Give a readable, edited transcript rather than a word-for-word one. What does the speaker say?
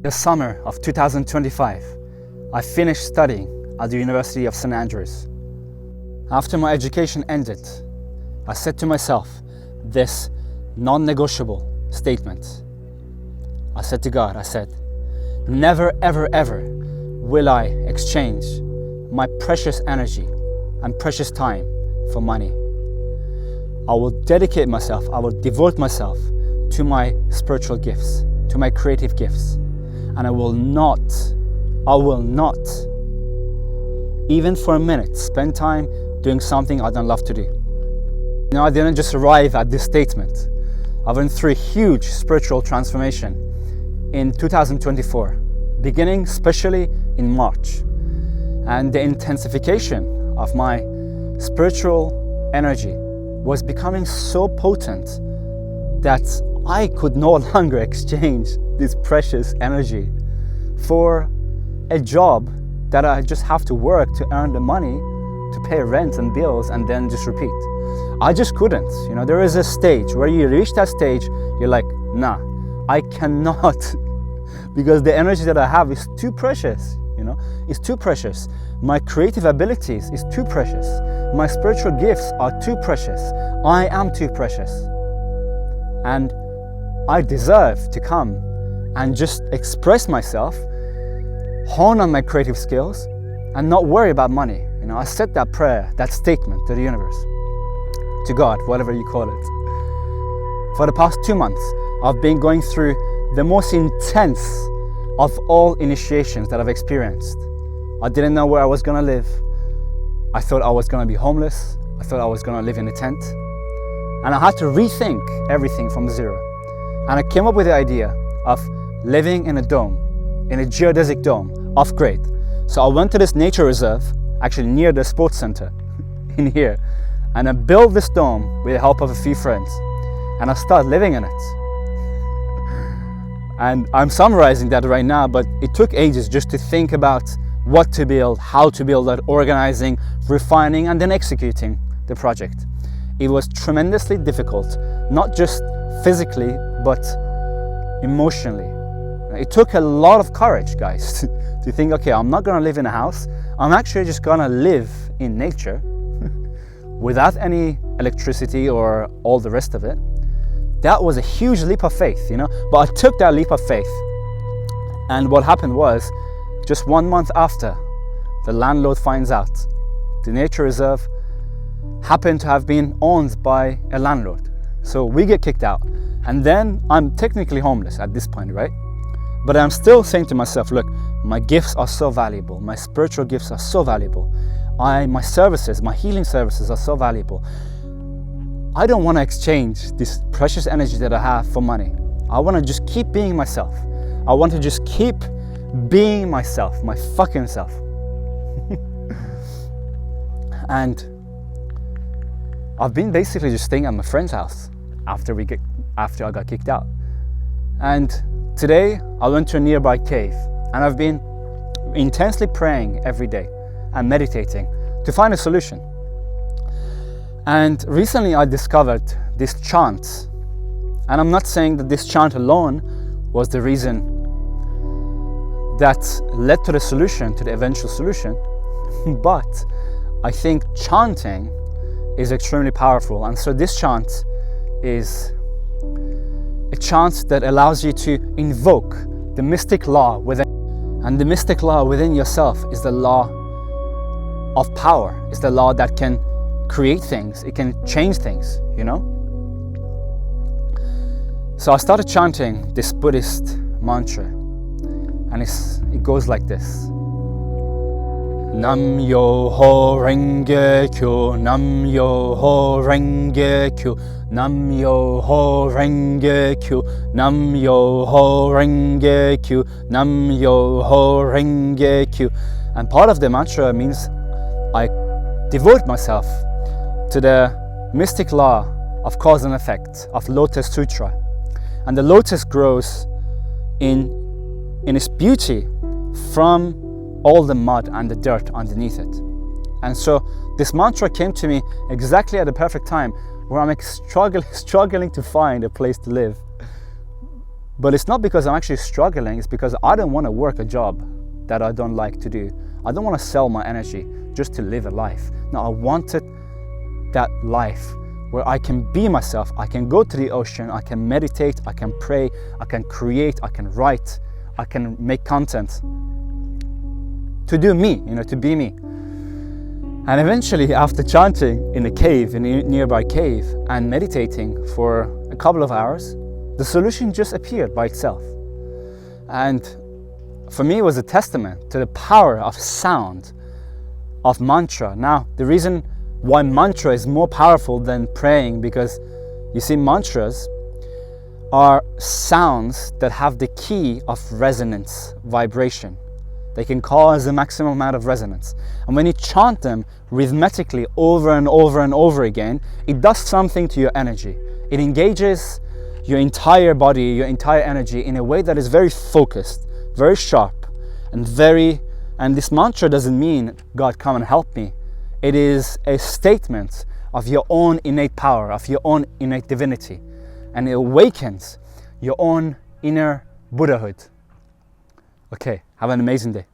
The summer of 2025, I finished studying at the University of St. Andrews. After my education ended, I said to myself this non-negotiable statement. I said to God, I said, never, ever, ever will I exchange my precious energy and precious time for money. I will dedicate myself, I will devote myself to my spiritual gifts, to my creative gifts. And I will not, even for a minute, spend time doing something I don't love to do. You know, I didn't just arrive at this statement. I went through a huge spiritual transformation in 2024, beginning especially in March. And the intensification of my spiritual energy was becoming so potent that I could no longer exchange this precious energy for a job that I just have to work to earn the money to pay rent and bills and then just repeat. I just couldn't. You know, there is a stage where you reach that stage, you're like, nah, I cannot, because the energy that I have is too precious, you know, it's too precious. My creative abilities is too precious. My spiritual gifts are too precious. I am too precious. And I deserve to come and just express myself, hone on my creative skills, and not worry about money. You know, I said that prayer, that statement to the universe, to God, whatever you call it. For the past 2 months, I've been going through the most intense of all initiations that I've experienced. I didn't know where I was gonna live. I thought I was gonna be homeless. I thought I was gonna live in a tent. And I had to rethink everything from zero. And I came up with the idea of living in a dome, in a geodesic dome, off-grid. So I went to this nature reserve, actually near the sports center in here, and I built this dome with the help of a few friends. And I started living in it. And I'm summarizing that right now, but it took ages just to think about what to build, how to build it, organizing, refining, and then executing the project. It was tremendously difficult, not just physically, but emotionally. It took a lot of courage, guys, to think, okay, I'm not gonna live in a house. I'm actually just gonna live in nature without any electricity or all the rest of it. That was a huge leap of faith, you know, but I took that leap of faith. And what happened was, just 1 month after, the landlord finds out the nature reserve happened to have been owned by a landlord. So we get kicked out. And then I'm technically homeless at this point, right? But I'm still saying to myself, look, my gifts are so valuable. My spiritual gifts are so valuable. My services, my healing services are so valuable. I don't want to exchange this precious energy that I have for money. I want to just keep being myself. I want to just keep being myself, my fucking self. And I've been basically just staying at my friend's house after I got kicked out. And today I went to a nearby cave and I've been intensely praying every day and meditating to find a solution. And recently I discovered this chant. And I'm not saying that this chant alone was the reason that led to the solution, to the eventual solution, but I think chanting is extremely powerful. And so this chant is a chant that allows you to invoke the mystic law within. And the mystic law within yourself is the law of power. It's the law that can create things. It can change things, you know? So I started chanting this Buddhist mantra. And it goes like this. Nam yo ho renge kyo, nam yo ho renge kyo, nam yo ho renge kyo, nam yo ho renge kyo, nam yo ho renge kyo. And part of the mantra means I devote myself to the mystic law of cause and effect of Lotus Sutra. And the lotus grows in its beauty from all the mud and the dirt underneath it. And so this mantra came to me exactly at the perfect time where I'm struggling to find a place to live. But it's not because I'm actually struggling, it's because I don't want to work a job that I don't like to do. I don't want to sell my energy just to live a life. No, I wanted that life where I can be myself. I can go to the ocean, I can meditate, I can pray, I can create, I can write, I can make content. To do me, to be me. And eventually, after chanting in a cave, in a nearby cave, and meditating for a couple of hours, the solution just appeared by itself. And for me, it was a testament to the power of sound, of mantra. Now, the reason why mantra is more powerful than praying, because you see, mantras are sounds that have the key of resonance, vibration. They can cause the maximum amount of resonance. And when you chant them rhythmically over and over and over again, it does something to your energy. It engages your entire body, your entire energy in a way that is very focused, very sharp, and this mantra doesn't mean, God, come and help me. It is a statement of your own innate power, of your own innate divinity. And it awakens your own inner Buddhahood. Okay, have an amazing day.